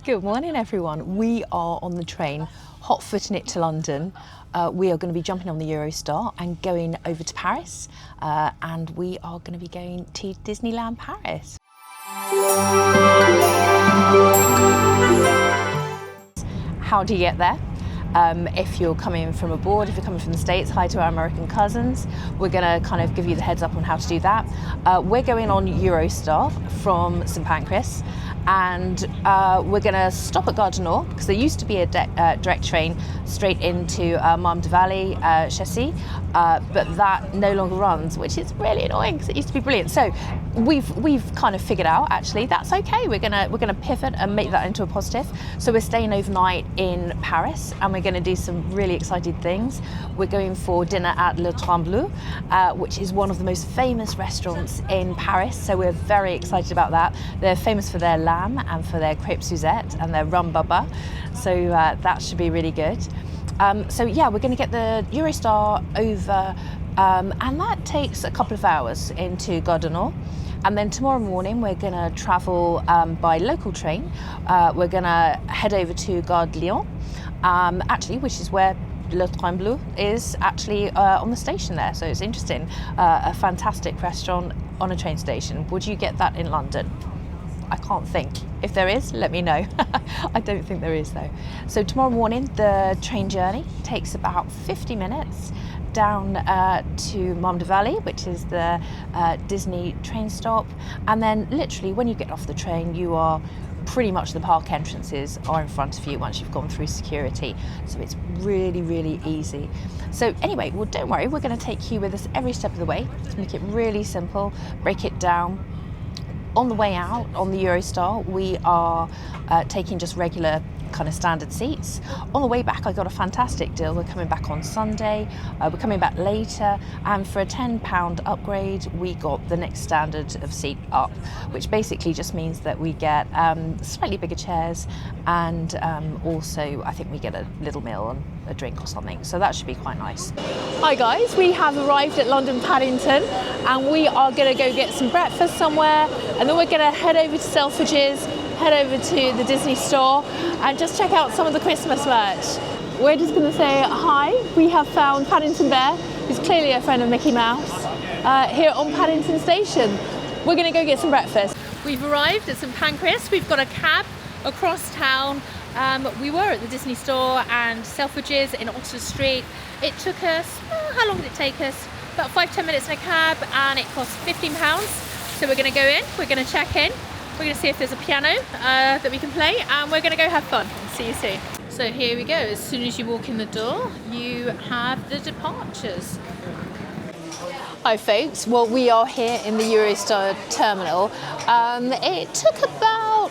Good morning, everyone. We are on the train, hot-footing it to London. We are going to be jumping on the Eurostar and going over to Paris, and we are going to be going to Disneyland Paris. How do you get there? If you're coming from abroad, if you're coming from the States, hi to our American cousins. We're going to kind of give you the heads up on how to do that. We're going on Eurostar from St Pancras, and we're going to stop at Gare du Nord because there used to be a direct train straight into Marne-la-Vallée Chessy, but that no longer runs, which is really annoying because it used to be brilliant. So we've kind of figured out actually that's okay. We're gonna pivot and make that into a positive. So we're staying overnight in Paris, and we're going to do some really exciting things. We're going for dinner at Le Trembleu, which is one of the most famous restaurants in Paris. So we're very excited about that. They're famous for their lamb and for their crêpes Suzette and their rum baba. So that should be really good. So yeah, we're going to get the Eurostar over, and that takes a couple of hours into Gare du Nord. And then tomorrow morning we're going to travel by local train. We're going to head over to Gare de Lyon, actually, which is where Le Trembleu is actually on the station there. So it's interesting. A fantastic restaurant on a train station. Would you get that in London? I can't think. If there is, let me know. I don't think there is though. So tomorrow morning the train journey takes about 50 minutes down to Marne-la-Vallée, which is the Disney train stop, and then literally when you get off the train you are pretty much, the park entrances are in front of you once you've gone through security, so it's really easy. So anyway, well, don't worry, we're going to take you with us every step of the way to make it really simple, break it down. On the way out on the Eurostar, we are taking just regular kind of standard seats. On the way back, I got a fantastic deal. We're coming back on Sunday. We're coming back later, and for a £10 upgrade, we got the next standard of seat up, which basically just means that we get slightly bigger chairs, and also I think we get a little meal and a drink or something. So that should be quite nice. Hi guys, we have arrived at London Paddington, and we are going to go get some breakfast somewhere, and then we're going to head over to Selfridges, head over to the Disney store and just check out some of the Christmas merch. We're just going to say hi. We have found Paddington Bear, who's clearly a friend of Mickey Mouse, here on Paddington Station. We're going to go get some breakfast. We've arrived at St Pancras. We've got a cab across town. We were at the Disney store and Selfridges in Oxford Street. It took us, how long did it take us? About 5-10 minutes in a cab, and it cost £15. So we're going to go in, we're going to check in. We're going to see if there's a piano that we can play, and we're going to go have fun. See you soon. So here we go. As soon as you walk in the door, you have the departures. Hi folks, well, we are here in the Eurostar terminal. It took about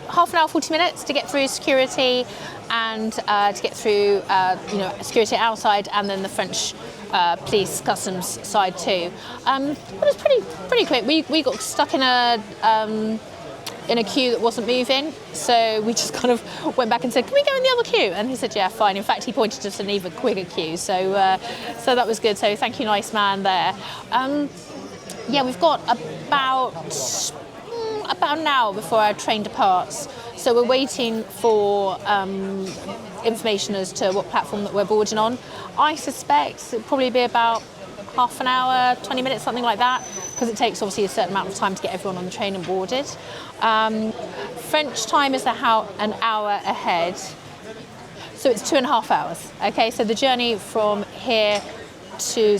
half an hour, 40 minutes to get through security and to get through security outside, and then the French police customs side too. But it's pretty quick. We got stuck in a queue that wasn't moving, so we just kind of went back and said, "Can we go in the other queue?" And he said, "Yeah, fine." In fact, he pointed us an even quicker queue, so that was good. So thank you, nice man there. Yeah, we've got about an hour before our train departs, so we're waiting for information as to what platform that we're boarding on. I suspect it'll probably be about half an hour, 20 minutes, something like that, because it takes obviously a certain amount of time to get everyone on the train and boarded. French time is an hour ahead, so it's 2.5 hours. Okay, so the journey from here to,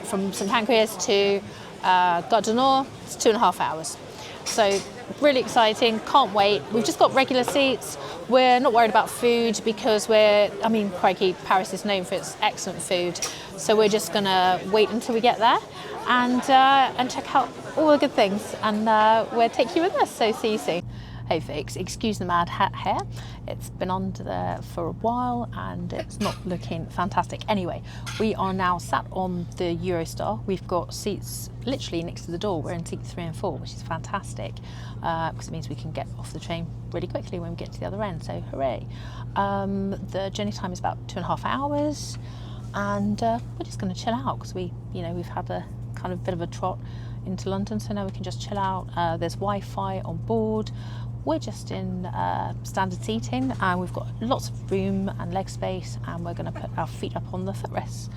from St Pancras to Gare du Nord is 2.5 hours. So really exciting, can't wait. We've just got regular seats. We're not worried about food because crikey, Paris is known for its excellent food. So we're just gonna wait until we get there and check out all the good things, and we'll take you with us, so see you soon. Hey folks, excuse the mad hat hair. It's been under there for a while and it's not looking fantastic. Anyway, we are now sat on the Eurostar. We've got seats literally next to the door. We're in seat 3 and 4, which is fantastic because it means we can get off the train really quickly when we get to the other end, so hooray. The journey time is about 2.5 hours, and we're just going to chill out because we've had a kind of bit of a trot into London, so now we can just chill out. There's Wi-Fi on board. We're just in standard seating, and we've got lots of room and leg space, and we're going to put our feet up on the footrests.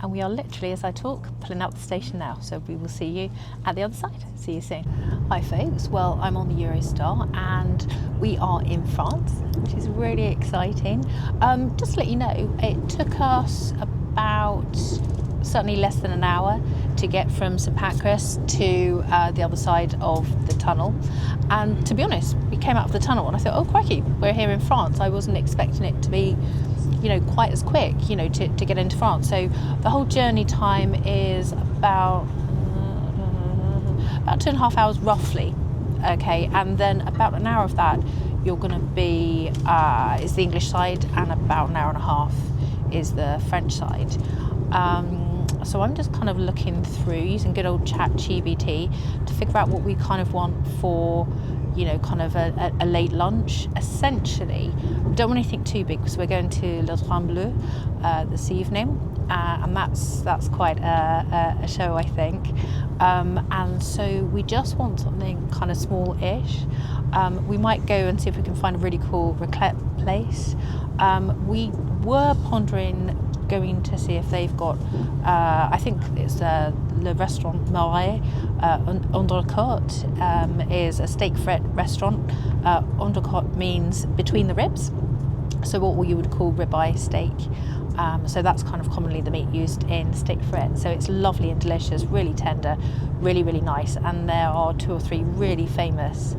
And we are literally, as I talk, pulling out the station now. So we will see you at the other side. See you soon. Hi folks, well, I'm on the Eurostar and we are in France, which is really exciting. Just to let you know, it took us about certainly less than an hour to get from St Pancras to the other side of the tunnel. And to be honest, we came out of the tunnel and I thought, oh crikey, we're here in France. I wasn't expecting it to be, you know, quite as quick, you know, to get into France. So the whole journey time is about 2.5 hours roughly, okay, and then about an hour of that you're going to be is the English side, and about an hour and a half is the French side. So I'm just kind of looking through using good old ChatGPT to figure out what we kind of want for, you know, kind of a late lunch. Essentially, we don't want anything too big because we're going to Le Train Bleu this evening, and that's quite a show, I think. And so we just want something kind of small-ish. We might go and see if we can find a really cool raclette place. We were pondering going to see if they've got, I think it's Le Restaurant Marne Undercote is a steak frit restaurant. Undercote means between the ribs, so what you would call ribeye steak. So that's kind of commonly the meat used in steak frit. So it's lovely and delicious, really tender, really, really nice. And there are 2 or 3 really famous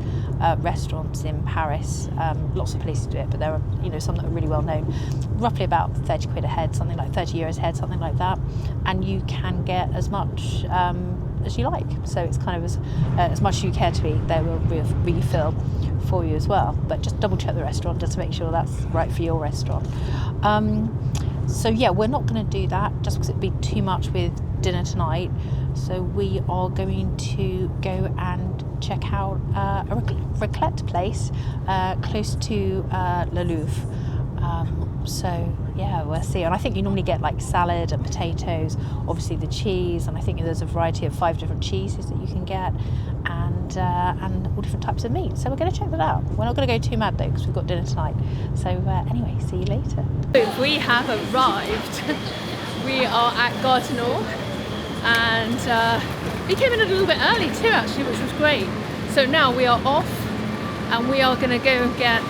restaurants in Paris. Lots of places do it, but there are, you know, some that are really well known. Roughly about 30 quid a head, something like 30 euros a head, something like that. And you can get as much as you like. So it's kind of as much as you care to eat, they will refill for you as well. But just double check the restaurant just to make sure that's right for your restaurant. So yeah, we're not going to do that just because it'd be too much with dinner tonight. So we are going to go and check out a raclette place close to Le Louvre. So yeah, we'll see. And I think you normally get like salad and potatoes, obviously the cheese, and I think there's a variety of 5 different cheeses that you can get, and all different types of meat. So we're going to check that out. We're not going to go too mad though because we've got dinner tonight. So anyway, see you later. We have arrived. We are at Gare du Nord, and we came in a little bit early too actually, which was great. So now we are off and we are going to go and get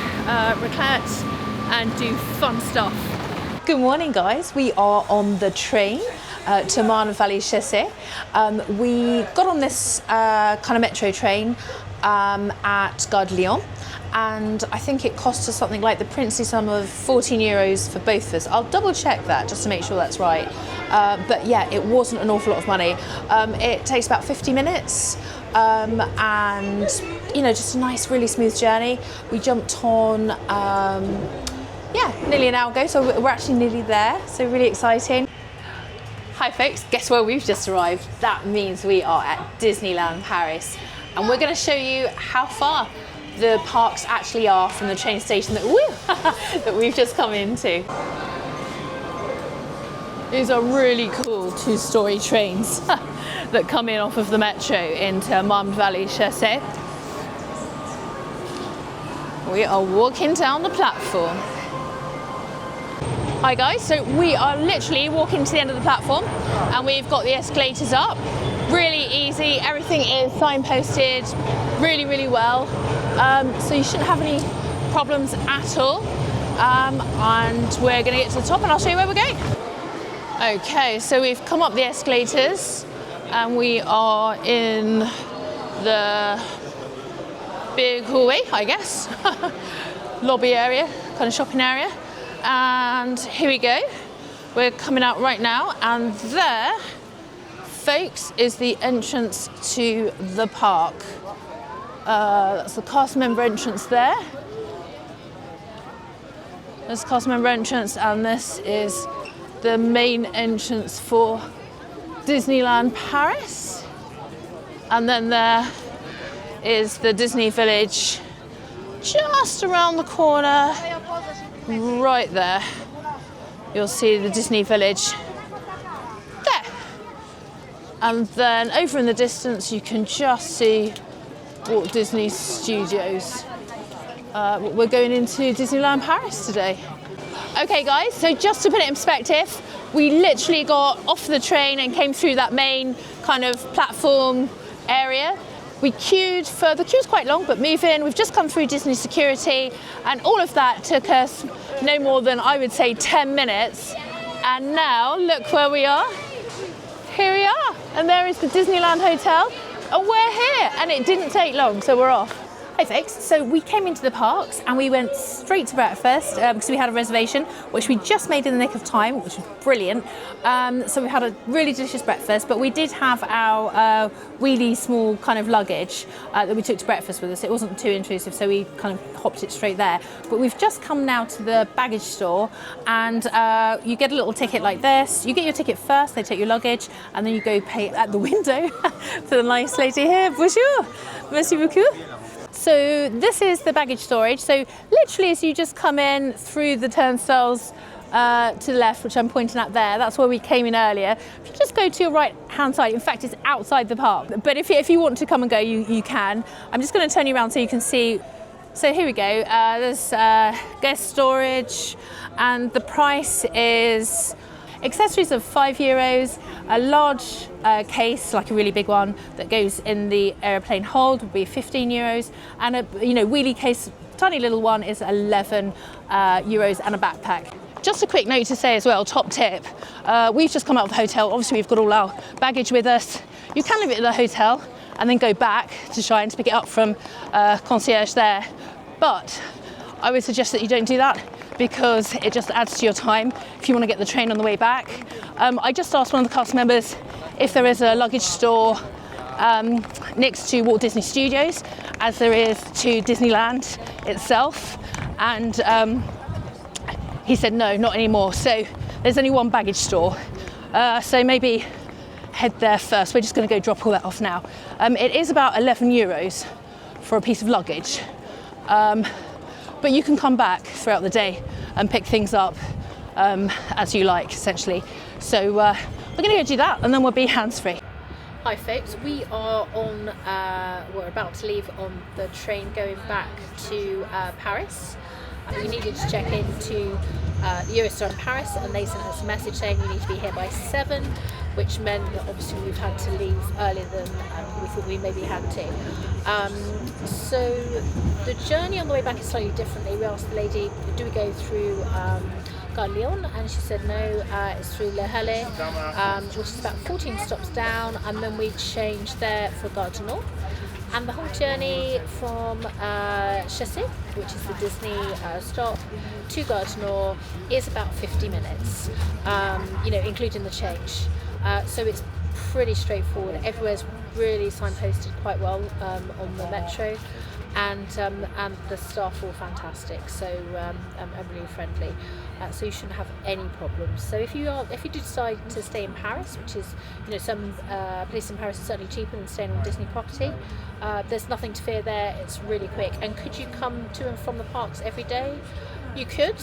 raclette and do fun stuff. Good morning guys, we are on the train to Marne-la-Vallée Chessy. We got on this kind of metro train at Gare de Lyon, and I think it cost us something like the princely sum of 14 euros for both of us. I'll double check that just to make sure that's right. But yeah, it wasn't an awful lot of money. It takes about 50 minutes. And you know, just a nice, really smooth journey. We jumped on, nearly an hour ago, so we're actually nearly there, so really exciting. Hi folks, guess where we've just arrived? That means we are at Disneyland Paris, and we're going to show you how far the parks actually are from the train station that we've just come into. These are really cool 2-story trains that come in off of the metro into Marne-la-Vallée Chessy. We are walking down the platform. Hi guys, so we are literally walking to the end of the platform and we've got the escalators up. Really easy, everything is signposted really, really well. So you shouldn't have any problems at all. And we're going to get to the top and I'll show you where we're going. Okay, so we've come up the escalators and we are in the big hallway, I guess. Lobby area, kind of shopping area. And here we go. We're coming out right now, and there, folks, is the entrance to the park. That's the cast member entrance there. There's the cast member entrance, and this is the main entrance for Disneyland Paris. And then there is the Disney Village just around the corner. Right there, you'll see the Disney Village there. And then over in the distance, you can just see Walt Disney Studios We're going into Disneyland Paris today. Okay guys, so just to put it in perspective, we literally got off the train and came through that main kind of platform area. We queued for, the queue's quite long, but move in. We've just come through Disney security, and all of that took us no more than, I would say, 10 minutes. And now, look where we are. Here we are, and there is the Disneyland Hotel, and we're here, and it didn't take long, so we're off. Hi folks, so we came into the parks and we went straight to breakfast because we had a reservation which we just made in the nick of time, which was brilliant. So we had a really delicious breakfast, but we did have our really small kind of luggage that we took to breakfast with us. It wasn't too intrusive, so we kind of hopped it straight there. But we've just come now to the baggage store, and you get a little ticket like this. You get your ticket first, they take your luggage, and then you go pay at the window to the nice lady here. Bonjour, merci beaucoup. So this is the baggage storage. So literally as you just come in through the turnstiles to the left, which I'm pointing at there, that's where we came in earlier. If you just go to your right hand side, in fact it's outside the park, but if you want to come and go, you can. I'm just going to turn you around so you can see. So here we go, there's guest storage, and the price is accessories of €5, a large case, like a really big one, that goes in the aeroplane hold would be €15, and a wheelie case, tiny little one, is €11, and a backpack. Just a quick note to say as well, top tip, we've just come out of the hotel, obviously we've got all our baggage with us. You can leave it at the hotel and then go back to Shine to pick it up from concierge there, but I would suggest that you don't do that, because it just adds to your time if you want to get the train on the way back. I just asked one of the cast members if there is a luggage store next to Walt Disney Studios, as there is to Disneyland itself, and he said no, not anymore. So there's only one baggage store, so maybe head there first. We're just going to go drop all that off now. It is about €11 for a piece of luggage. But you can come back throughout the day and pick things up as you like, essentially. So we're going to go do that, and then we'll be hands-free. Hi folks, we are on, we're about to leave on the train going back to Paris. We needed to check into the Eurostar in Paris, and they sent us a message saying we need to be here by 7, which meant that obviously we've had to leave earlier than we thought we maybe had to. So the journey on the way back is slightly differently. We asked the lady, do we go through Gare Lyon? And she said no, it's through Le Hellet, which is about 14 stops down, and then we changed there for Gare du Nord. And the whole journey from Chessy, which is the Disney stop, to Gare du Nord is about 50 minutes, including the change. So it's pretty straightforward. Everywhere's really signposted quite well on the metro, and the staff are all fantastic, so really friendly. So you shouldn't have any problems. So if you do decide to stay in Paris, which is, some places in Paris are certainly cheaper than staying on Disney property, there's nothing to fear there. It's really quick. And could you come to and from the parks every day? You could.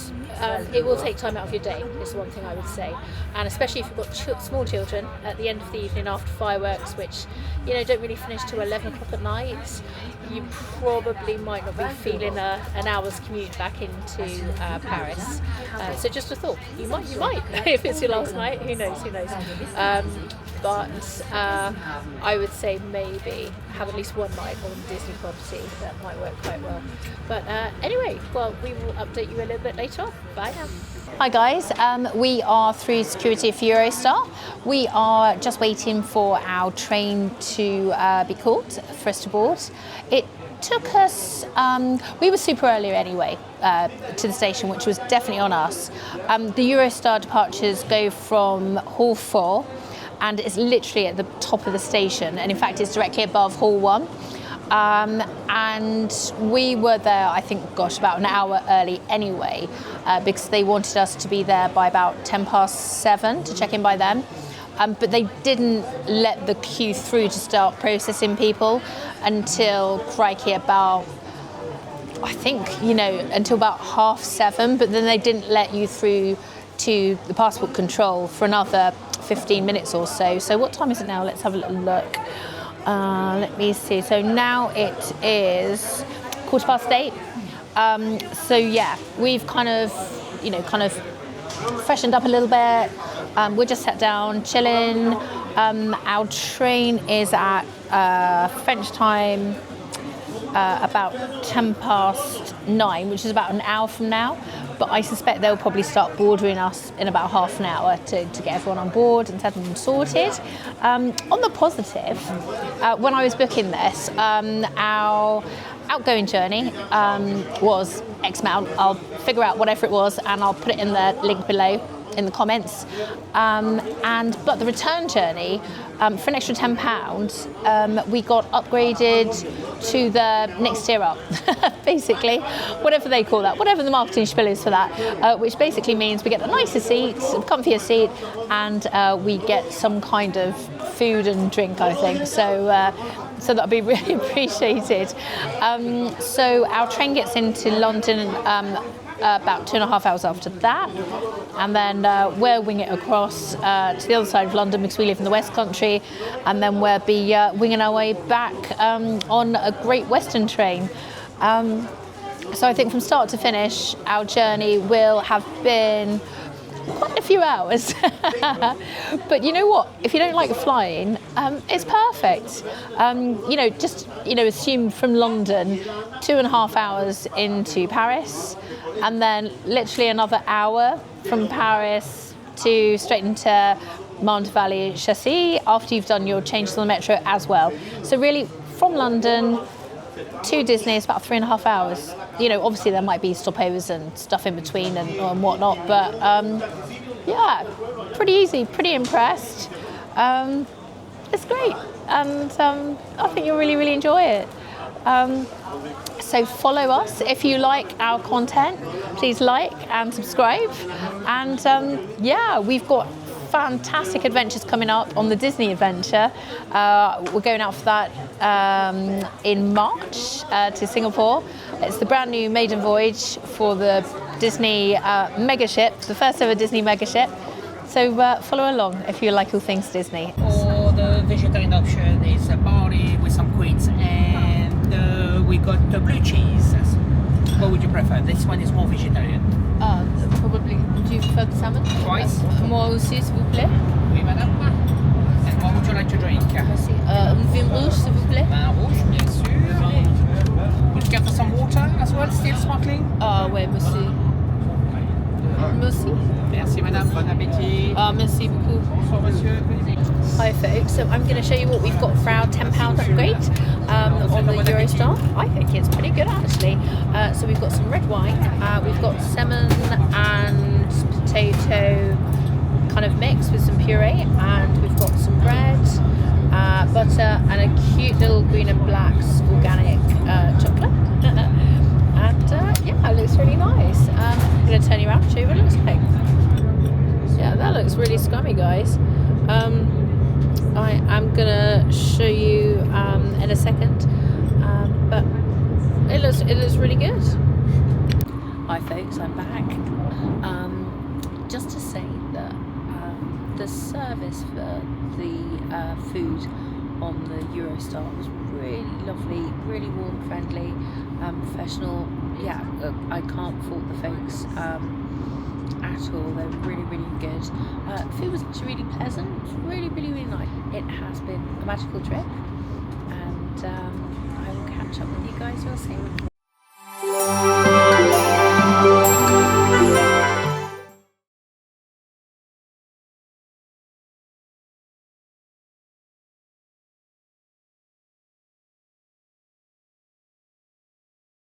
It will take time out of your day, is the one thing I would say. And especially if you've got small children, at the end of the evening after fireworks, which don't really finish till 11 o'clock at night, you probably might not be feeling an hour's commute back into Paris. So just a thought, you might if it's your last night, who knows. But I would say maybe have at least one night on Disney property. That might work quite well. But anyway, well, we will update you a little bit later on. Bye now. Hi guys, we are through security for Eurostar. We are just waiting for our train to be called for us to board. It took us, we were super early anyway to the station, which was definitely on us. The Eurostar departures go from Hall 4, and it's literally at the top of the station, and in fact it's directly above Hall 1. And we were there, I think, about an hour early anyway, because they wanted us to be there by about 7:10 to check in by then. But they didn't let the queue through to start processing people until, crikey, about, I think, until about 7:30, but then they didn't let you through to the passport control for another 15 minutes or so. So what time is it now? Let's have a little look. Let me see. So now it is 8:15. So yeah, we've kind of freshened up a little bit. We're just sat down, chilling. Our train is at French time about 9:10, which is about an hour from now. But I suspect they'll probably start boarding us in about half an hour to get everyone on board and have them sorted. On the positive, when I was booking this, our outgoing journey was X amount. I'll figure out whatever it was and I'll put it in the link below in the comments. But the return journey, for an extra £10, we got upgraded to the next tier up, basically, whatever they call that, whatever the marketing spiel is for that, which basically means we get a nicer seat, a comfier seat, and we get some kind of food and drink, I think. So that'll be really appreciated. So our train gets into London about 2.5 hours after that, and then we'll wing it across to the other side of London because we live in the West Country, and then we'll be winging our way back on a Great Western train. So I think from start to finish, our journey will have been quite a few hours. But you know what? If you don't like flying, it's perfect. Assume from London 2.5 hours into Paris, and then literally another hour from Paris to straight into Marne-la-Vallée Chessy after you've done your changes on the metro as well. So really, from London to Disney is about 3.5 hours. Obviously there might be stopovers and stuff in between and whatnot, but yeah, pretty easy, pretty impressed. It's great, and I think you'll really, really enjoy it. So follow us if you like our content. Please like and subscribe. And we've got fantastic adventures coming up on the Disney adventure. We're going out for that in March to Singapore. It's the brand new maiden voyage for the Disney mega ship, the first ever Disney mega ship. So follow along if you like all things Disney. Or the vegetarian option is a barley with some quince, and we got the blue cheese. What would you prefer? This one is more vegetarian. Probably. Do you prefer the salmon? Twice. Moi aussi, s'il vous plaît. Oui, madame. And what would you like to drink? Merci. Vin rouge, s'il vous plaît. Vin rouge, bien sûr. Would you get for some water as well, still sparkling? Ouais, merci. Merci. Merci, madame. Bon appétit. Merci beaucoup. Bonsoir, monsieur. Hi folks, so I'm going to show you what we've got for our £10 upgrade on the Eurostar. I think it's pretty good actually. So we've got some red wine, we've got salmon and potato kind of mix with some puree, and we've got some bread, butter, and a cute little green and black's organic chocolate. And it looks really nice. I'm going to turn you around and show you what it looks like. Yeah, that looks really scummy, guys. I am gonna show you in a second, but it looks really good. Hi folks, I'm back. Just to say that the service for the food on the Eurostar was really lovely, really warm, friendly, professional. Yeah, I can't fault the folks at all. They're really, really good. Food was actually really pleasant. It was really, really, really nice. It has been a magical trip, and I will catch up with you guys real soon.